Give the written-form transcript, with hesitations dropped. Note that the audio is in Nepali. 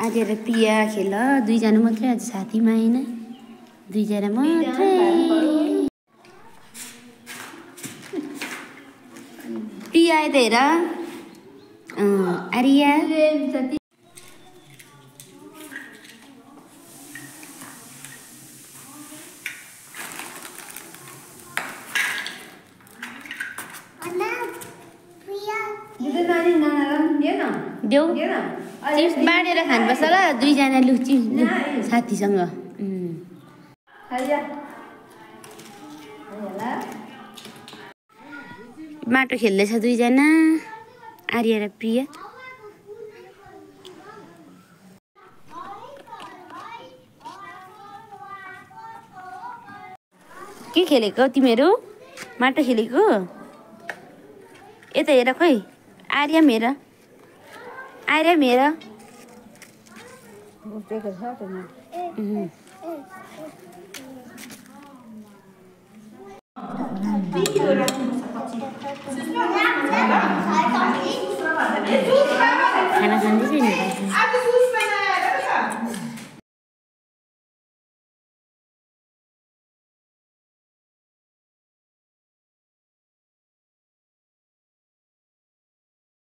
आर्य र प्रिया खेल दुईजना मात्रै आज साथीमा हैन दुईजना मात्रै प्रिया आयो त हेर आर्या देऊ चिप्स बाँडेर खानुपर्छ ल दुईजना लु चिप्स साथीसँग माटो खेल्दैछ दुईजना आर्य र प्रिया के खेलेको तिमीहरू माटो खेलेको यता हेर खोइ आर्या मेरा